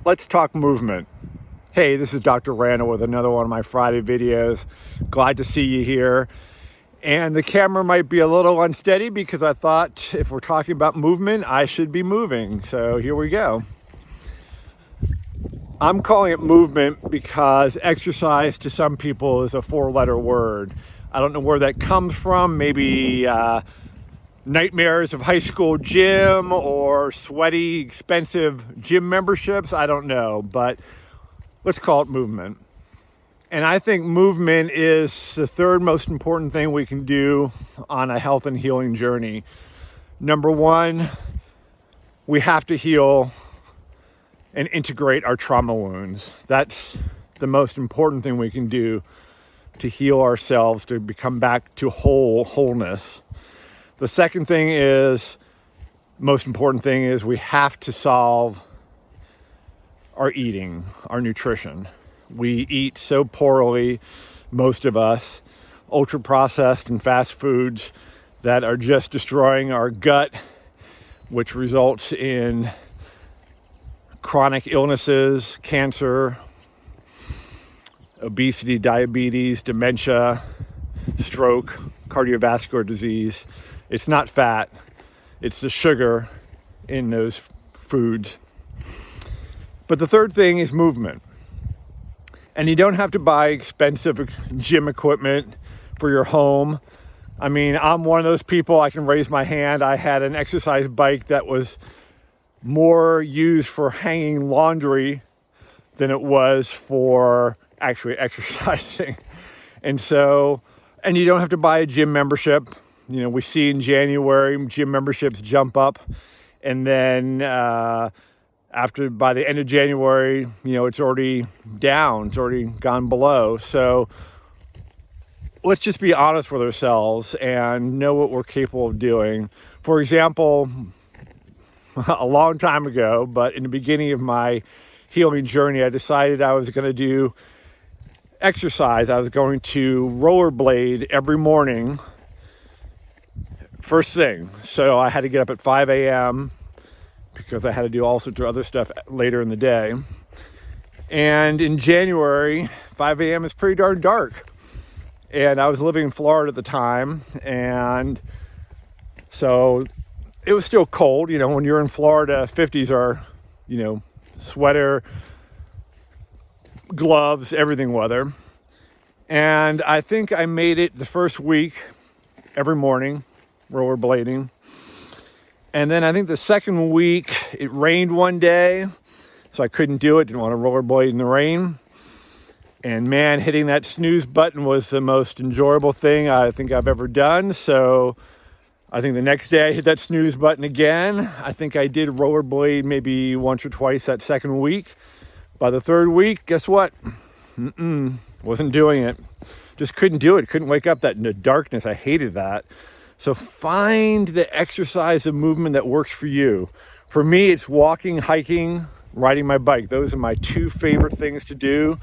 Let's talk movement. Hey, this is Dr. Randall with another one of my Friday videos. Glad to see you here. And the camera might be a little unsteady because I thought if we're talking about movement, I should be moving. So here we go. I'm calling it movement because exercise to some people is a 4-letter word. I don't know where that comes from. Maybe nightmares of high school gym or sweaty, expensive gym memberships. I don't know, but let's call it movement. And I think movement is the third most important thing we can do on a health and healing journey. Number one, we have to heal and integrate our trauma wounds. That's the most important thing we can do to heal ourselves, to become back to wholeness. The second thing is, most important thing is we have to solve our eating, our nutrition. We eat so poorly, most of us, ultra-processed and fast foods that are just destroying our gut, which results in chronic illnesses, cancer, obesity, diabetes, dementia, stroke, cardiovascular disease. It's not fat, it's the sugar in those foods. But the third thing is movement. And you don't have to buy expensive gym equipment for your home. I mean, I'm one of those people, I can raise my hand. I had an exercise bike that was more used for hanging laundry than it was for actually exercising. And you don't have to buy a gym membership. You know, we see in January, gym memberships jump up. And then by the end of January, you know, it's already down. It's already gone below. So let's just be honest with ourselves and know what we're capable of doing. For example, a long time ago, but in the beginning of my healing journey, I decided I was going to do exercise. I was going to rollerblade every morning, first thing. So I had to get up at 5 a.m. because I had to do all sorts of other stuff later in the day. And in January, 5 a.m. is pretty darn dark. And I was living in Florida at the time. And so it was still cold. You know, when you're in Florida, 50s are, you know, sweater, gloves, everything weather. And I think I made it the first week every morning, rollerblading. And then I think the second week it rained one day, so I couldn't do it, didn't want to rollerblade in the rain. And man, hitting that snooze button was the most enjoyable thing I think I've ever done. So I think the next day I hit that snooze button again. I think I did rollerblade maybe once or twice that second week. By the third week, guess what? Wasn't doing it. Just couldn't do it. Couldn't wake up in the darkness. I hated that. So find the exercise and movement that works for you. For me, it's walking, hiking, riding my bike. Those are my two favorite things to do.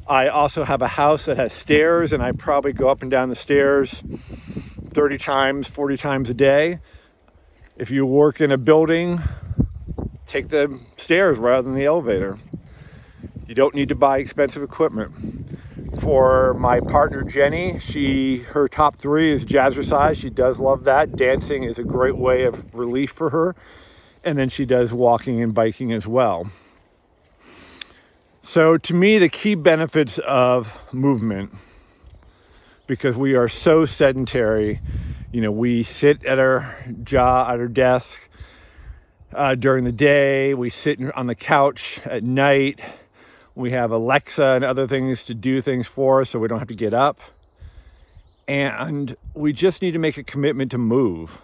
I also have a house that has stairs, and I probably go up and down the stairs 30 times, 40 times a day. If you work in a building, take the stairs rather than the elevator. You don't need to buy expensive equipment. For my partner Jenny, her top 3 is jazzercise. She does love that. Dancing is a great way of relief for her. And then she does walking and biking as well. So to me, the key benefits of movement, because we are so sedentary, you know, we sit at our desk during the day, we sit on the couch at night. We have Alexa and other things to do things for us so we don't have to get up. And we just need to make a commitment to move.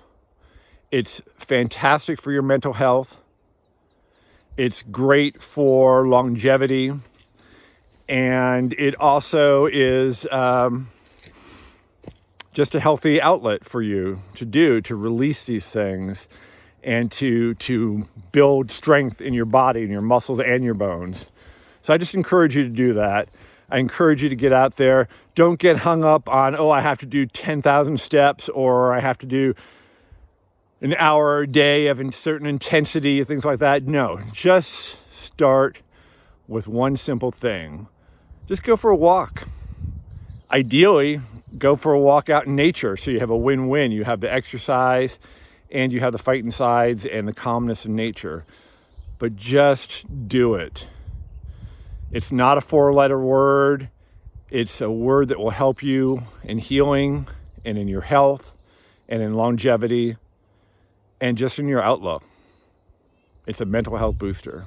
It's fantastic for your mental health. It's great for longevity. And it also is just a healthy outlet for you to release these things and to build strength in your body and your muscles and your bones. So I just encourage you to do that. I encourage you to get out there. Don't get hung up on, I have to do 10,000 steps or I have to do an hour a day of a certain intensity, things like that. No, just start with one simple thing. Just go for a walk. Ideally, go for a walk out in nature so you have a win-win. You have the exercise and you have the fighting sides and the calmness in nature. But just do it. It's not a 4-letter word. It's a word that will help you in healing and in your health and in longevity and just in your outlook. It's a mental health booster.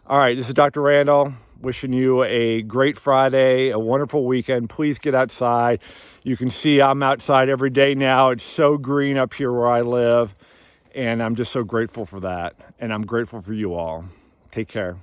All right, this is Dr. Randall, wishing you a great Friday, a wonderful weekend. Please get outside. You can see I'm outside every day now. It's so green up here where I live, and I'm just so grateful for that. And I'm grateful for you all. Take care.